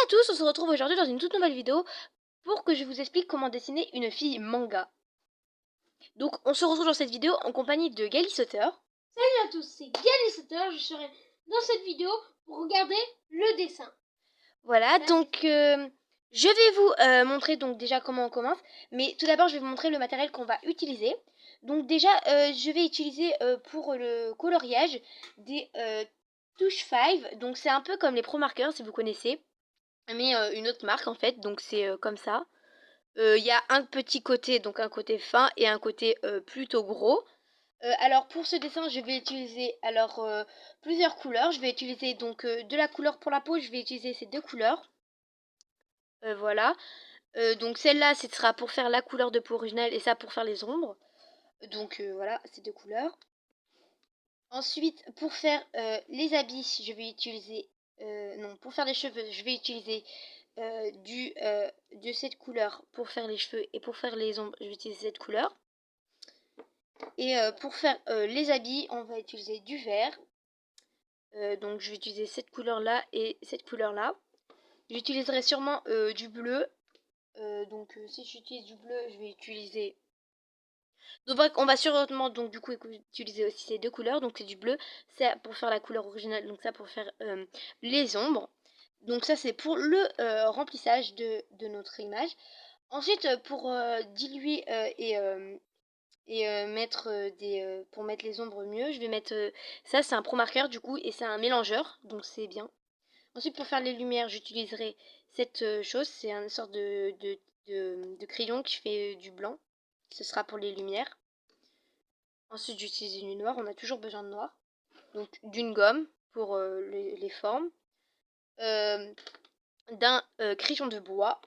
tous, on se retrouve aujourd'hui dans une toute nouvelle vidéo pour que je vous explique comment dessiner une fille manga. Donc on se retrouve dans cette vidéo en compagnie de Gali Sauter. Salut à tous, c'est Gali Sauter, je serai dans cette vidéo pour regarder le dessin. Voilà, donc je vais vous montrer donc déjà comment on commence, mais tout d'abord je vais vous montrer le matériel qu'on va utiliser. Donc déjà je vais utiliser pour le coloriage des touches 5, donc c'est un peu comme les Pro Markers si vous connaissez, mais une autre marque en fait, donc c'est comme ça. Il y a un petit côté, donc un côté fin et un côté plutôt gros. Alors pour ce dessin, je vais utiliser plusieurs couleurs. Je vais utiliser donc de la couleur pour la peau, je vais utiliser ces deux couleurs. Voilà. Donc celle-là, ce sera pour faire la couleur de peau originale et ça pour faire les ombres. Donc voilà, ces deux couleurs. Ensuite, pour faire les habits, je vais utiliser... non, pour faire les cheveux, je vais utiliser de cette couleur pour faire les cheveux et pour faire les ombres, je vais utiliser cette couleur. Et pour faire les habits, on va utiliser du vert. Donc je vais utiliser cette couleur-là et cette couleur-là. J'utiliserai sûrement du bleu. Donc si j'utilise du bleu, je vais utiliser... Donc on va sûrement donc du coup utiliser aussi ces deux couleurs. Donc c'est du bleu, ça pour faire la couleur originale, donc ça pour faire les ombres. Donc ça c'est pour le remplissage de notre image. Ensuite pour diluer et mettre pour mettre les ombres mieux, je vais mettre ça c'est un Pro Marker du coup et c'est un mélangeur, donc c'est bien. Ensuite pour faire les lumières, j'utiliserai cette chose, c'est une sorte de crayon qui fait du blanc. Ce sera pour les lumières. Ensuite j'utilise du noir, on a toujours besoin de noir. Donc d'une gomme pour les formes. D'un crayon de bois.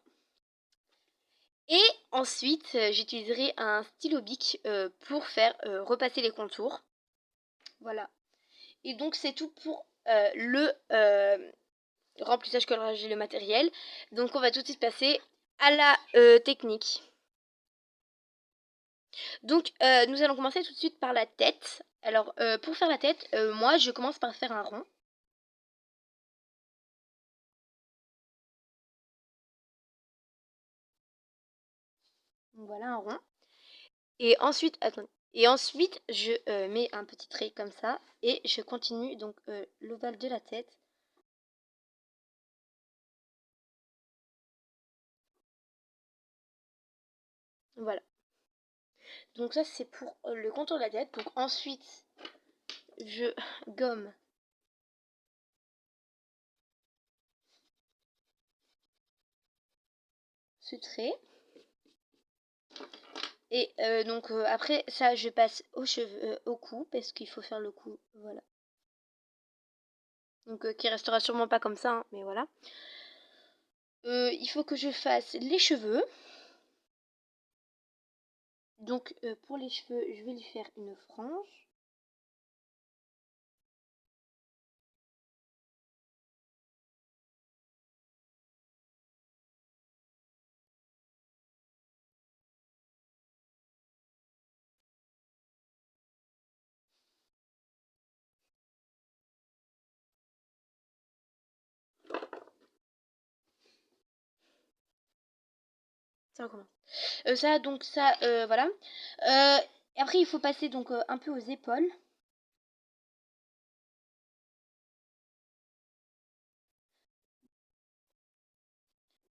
Et ensuite, j'utiliserai un stylo bic pour faire repasser les contours. Voilà. Et donc, c'est tout pour le remplissage, coloriage et le matériel. Donc, on va tout de suite passer à la technique. Donc, nous allons commencer tout de suite par la tête. Alors, pour faire la tête, moi, je commence par faire un rond. Voilà, un rond. Et ensuite, attendez. Et ensuite, je mets un petit trait comme ça. Et je continue donc l'ovale de la tête. Voilà. Donc ça, c'est pour le contour de la tête. Donc ensuite, je gomme ce trait. Et donc après ça, je passe aux cheveux, au cou, parce qu'il faut faire le cou, voilà. Donc qui restera sûrement pas comme ça, hein, mais voilà. Il faut que je fasse les cheveux. Donc pour les cheveux, je vais lui faire une frange. Ça recommence. Ça, donc ça, voilà. Après, il faut passer donc un peu aux épaules.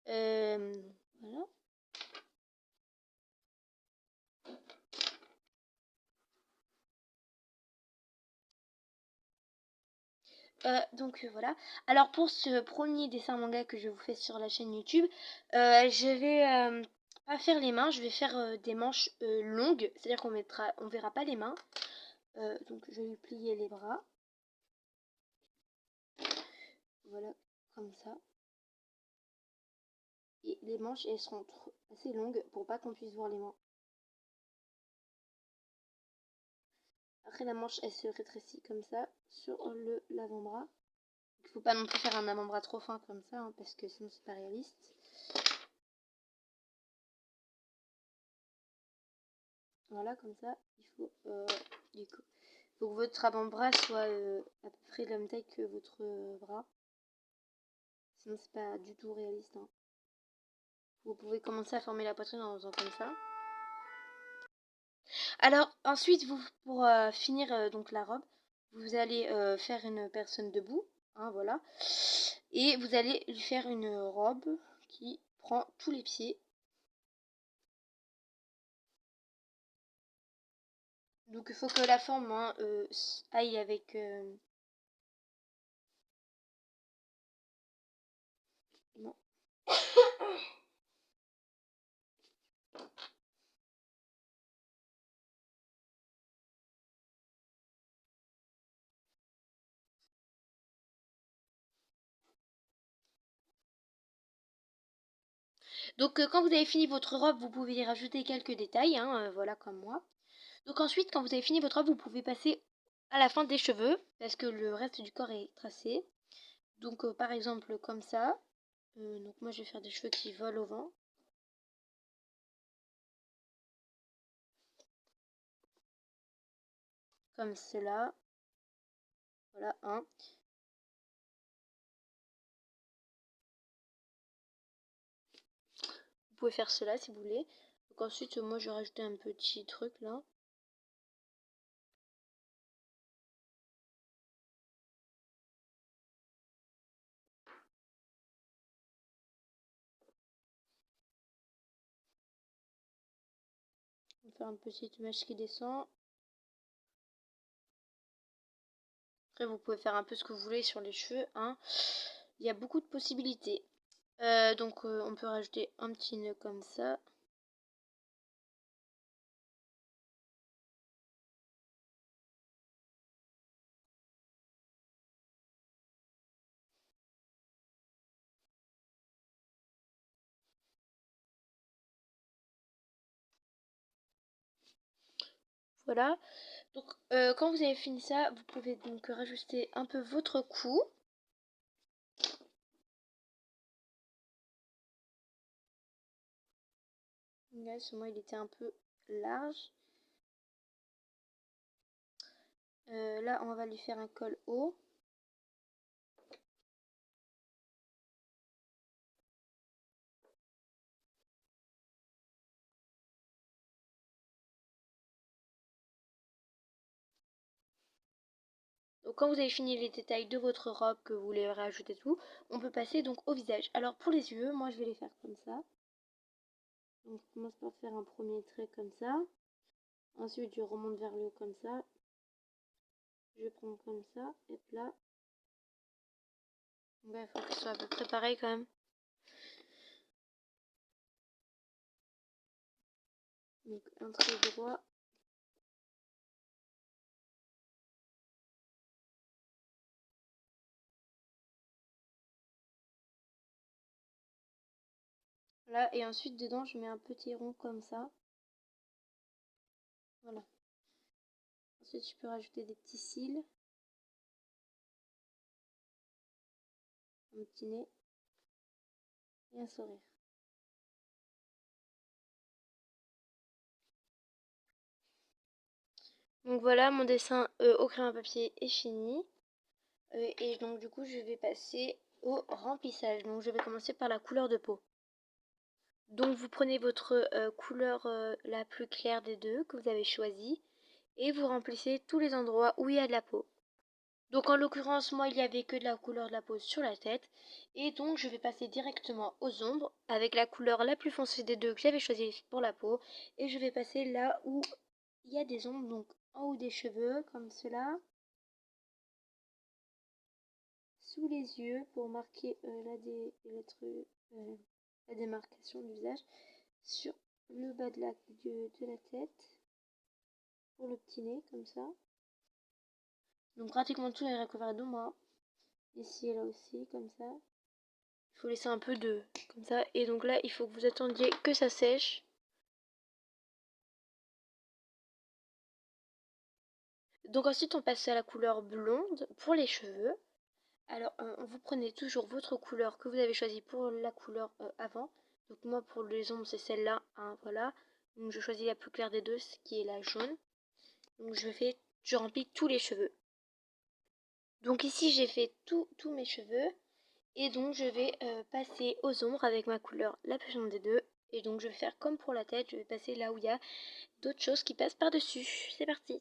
Voilà. Donc voilà. Alors pour ce premier dessin manga que je vous fais sur la chaîne YouTube, je vais pas faire les mains, je vais faire des manches longues, c'est-à-dire on verra pas les mains. Donc je vais lui plier les bras. Voilà, comme ça. Et les manches, elles seront assez longues pour pas qu'on puisse voir les mains. Après la manche, elle se rétrécit comme ça sur l'avant-bras. Il faut pas non plus faire un avant-bras trop fin comme ça, hein, parce que sinon c'est pas réaliste. Voilà, comme ça, il faut du coup, faut que votre avant-bras soit à peu près de la même taille que votre bras. Sinon c'est pas du tout réaliste. Hein. Vous pouvez commencer à former la poitrine en faisant comme ça. Alors ensuite, pour finir donc la robe, vous allez faire une personne debout, hein, voilà, et vous allez lui faire une robe qui prend tous les pieds. Donc il faut que la forme hein, aille avec non. Donc quand vous avez fini votre robe, vous pouvez y rajouter quelques détails, hein, voilà comme moi. Donc ensuite, quand vous avez fini votre robe, vous pouvez passer à la fin des cheveux, parce que le reste du corps est tracé. Donc par exemple comme ça. Donc moi je vais faire des cheveux qui volent au vent. Comme cela. Voilà, un. Vous pouvez faire cela si vous voulez. Donc ensuite, moi je vais rajouter un petit truc là. On va faire une petite mèche qui descend. Après, vous pouvez faire un peu ce que vous voulez sur les cheveux. Hein. Il y a beaucoup de possibilités. Donc on peut rajouter un petit nœud comme ça. Voilà. Donc quand vous avez fini ça, vous pouvez donc rajouter un peu votre cou. Là, ce moi il était un peu large. Là, on va lui faire un col haut. Donc quand vous avez fini les détails de votre robe, que vous voulez rajouter tout, on peut passer donc au visage. Alors pour les yeux, moi je vais les faire comme ça. Donc je commence par faire un premier trait comme ça. Ensuite je remonte vers le haut comme ça. Je prends comme ça, et là. Il faut que ce soit à peu près pareil quand même. Donc un trait droit. Là, et ensuite dedans je mets un petit rond comme ça. Voilà. Ensuite je peux rajouter des petits cils. Un petit nez. Et un sourire. Donc voilà, mon dessin au crayon à papier est fini. Et donc du coup je vais passer au remplissage. Donc je vais commencer par la couleur de peau. Donc vous prenez votre couleur la plus claire des deux que vous avez choisie et vous remplissez tous les endroits où il y a de la peau. Donc en l'occurrence moi il n'y avait que de la couleur de la peau sur la tête et donc je vais passer directement aux ombres avec la couleur la plus foncée des deux que j'avais choisie pour la peau et je vais passer là où il y a des ombres, donc en haut des cheveux comme cela. Sous les yeux pour marquer la démarcation du visage, sur le bas de la tête, pour le petit nez, comme ça. Donc pratiquement tout est recouvert d'ombre, hein. Ici et là aussi, comme ça. Il faut laisser un peu de... comme ça. Et donc là, il faut que vous attendiez que ça sèche. Donc ensuite, on passe à la couleur blonde pour les cheveux. Alors, vous prenez toujours votre couleur que vous avez choisie pour la couleur avant. Donc moi, pour les ombres, c'est celle-là, hein, voilà. Donc je choisis la plus claire des deux, ce qui est la jaune. Donc je remplis tous les cheveux. Donc ici, j'ai fait tous mes cheveux. Et donc je vais passer aux ombres avec ma couleur la plus jaune des deux. Et donc je vais faire comme pour la tête, je vais passer là où il y a d'autres choses qui passent par-dessus. C'est parti.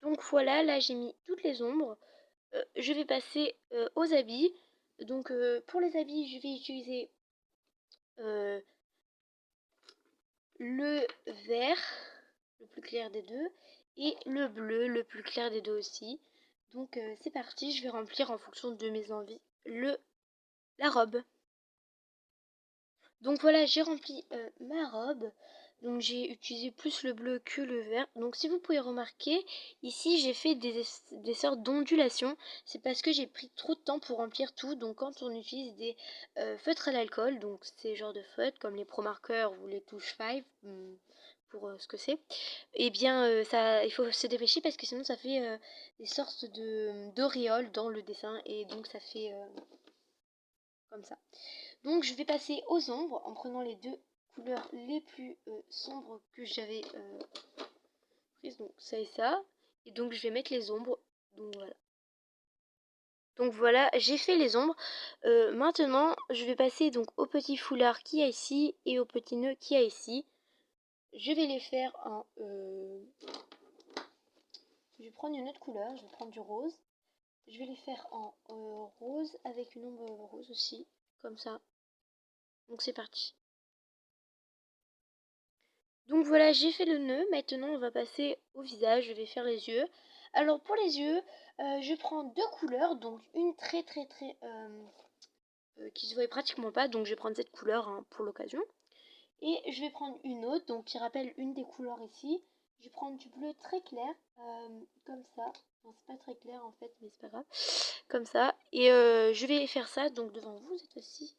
Donc voilà, là j'ai mis toutes les ombres. Je vais passer aux habits. Donc pour les habits, je vais utiliser le vert, le plus clair des deux, et le bleu, le plus clair des deux aussi. Donc c'est parti, je vais remplir en fonction de mes envies la robe. Donc voilà, j'ai rempli ma robe. Donc j'ai utilisé plus le bleu que le vert. Donc si vous pouvez remarquer, ici j'ai fait des sortes d'ondulations. C'est parce que j'ai pris trop de temps pour remplir tout. Donc quand on utilise des feutres à l'alcool, donc ces genres de feutres comme les Pro Markers ou les touches 5, pour ce que c'est, et bien ça, il faut se dépêcher parce que sinon ça fait des sortes d'auréoles dans le dessin. Et donc ça fait comme ça. Donc je vais passer aux ombres en prenant les deux couleurs les plus sombres que j'avais prises, donc ça et ça. Et donc je vais mettre les ombres. Donc voilà. Donc voilà, j'ai fait les ombres. Maintenant, je vais passer donc au petit foulard qui a ici et au petit nœud qui a ici. Je vais les faire en... Je vais prendre une autre couleur, je vais prendre du rose. Je vais les faire en rose avec une ombre rose aussi, comme ça. Donc c'est parti. Donc voilà, j'ai fait le nœud. Maintenant, on va passer au visage. Je vais faire les yeux. Alors pour les yeux, je prends deux couleurs. Donc une très qui se voit pratiquement pas. Donc je vais prendre cette couleur hein, pour l'occasion. Et je vais prendre une autre, donc qui rappelle une des couleurs ici. Je vais prendre du bleu très clair, comme ça. Non, c'est pas très clair en fait, mais c'est pas grave. Comme ça. Et je vais faire ça donc devant vous cette fois-ci.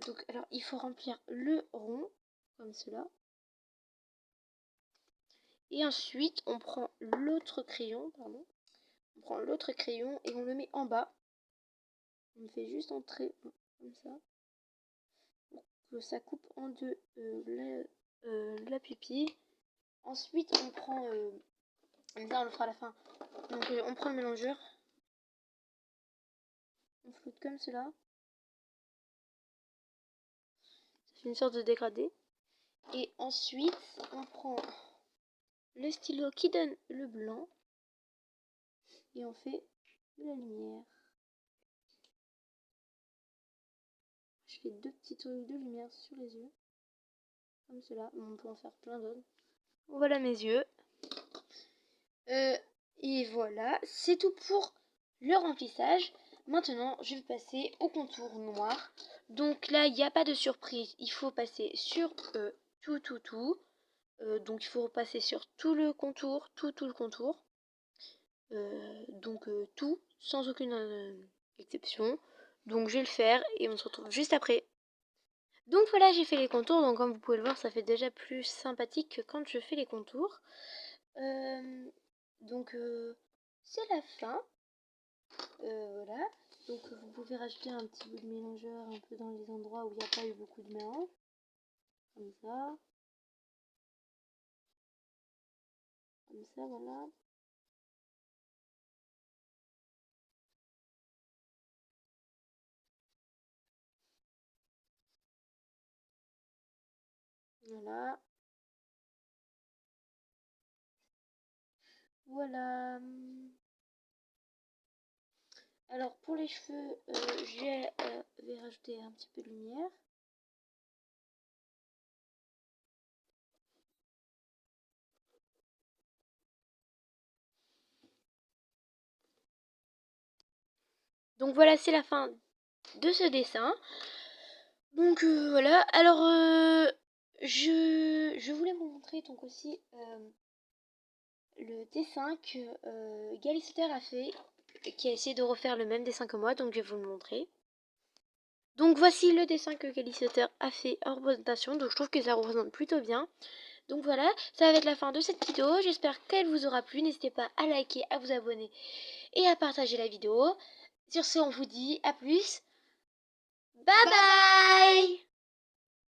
Donc alors il faut remplir le rond, comme cela. Et ensuite, on prend l'autre crayon, pardon. On prend l'autre crayon et on le met en bas. On fait juste entrer comme ça. Pour que ça coupe en deux la pupille. Ensuite, on prend... ça, on le fera à la fin. Donc, on prend le mélangeur. On floute comme cela. Ça fait une sorte de dégradé. Et ensuite, on prend le stylo qui donne le blanc. Et on fait de la lumière. Je fais deux petits trucs de lumière sur les yeux. Comme cela. On peut en faire plein d'autres. Voilà mes yeux. Et voilà, c'est tout pour le remplissage. Maintenant, je vais passer au contour noir. Donc là, il n'y a pas de surprise. Il faut passer sur tout. Donc il faut passer sur tout le contour, tout le contour. Donc tout, sans aucune exception. Donc je vais le faire et on se retrouve juste après. Donc voilà, j'ai fait les contours. Donc comme vous pouvez le voir, ça fait déjà plus sympathique que quand je fais les contours. Donc c'est la fin. Voilà. Donc vous pouvez rajouter un petit bout de mélangeur un peu dans les endroits où il n'y a pas eu beaucoup de mélange. Comme ça. Comme ça, voilà. Voilà. Voilà. Alors pour les cheveux, je vais rajouter un petit peu de lumière. Donc voilà, c'est la fin de ce dessin. Donc voilà. Alors je voulais vous montrer donc aussi le dessin que Gali Sutter a fait, qui a essayé de refaire le même dessin que moi, donc je vais vous le montrer. Donc voici le dessin que Gali Sutter a fait en représentation, donc je trouve que ça représente plutôt bien. Donc voilà, ça va être la fin de cette vidéo, j'espère qu'elle vous aura plu, n'hésitez pas à liker, à vous abonner et à partager la vidéo. Sur ce, on vous dit à plus, bye bye.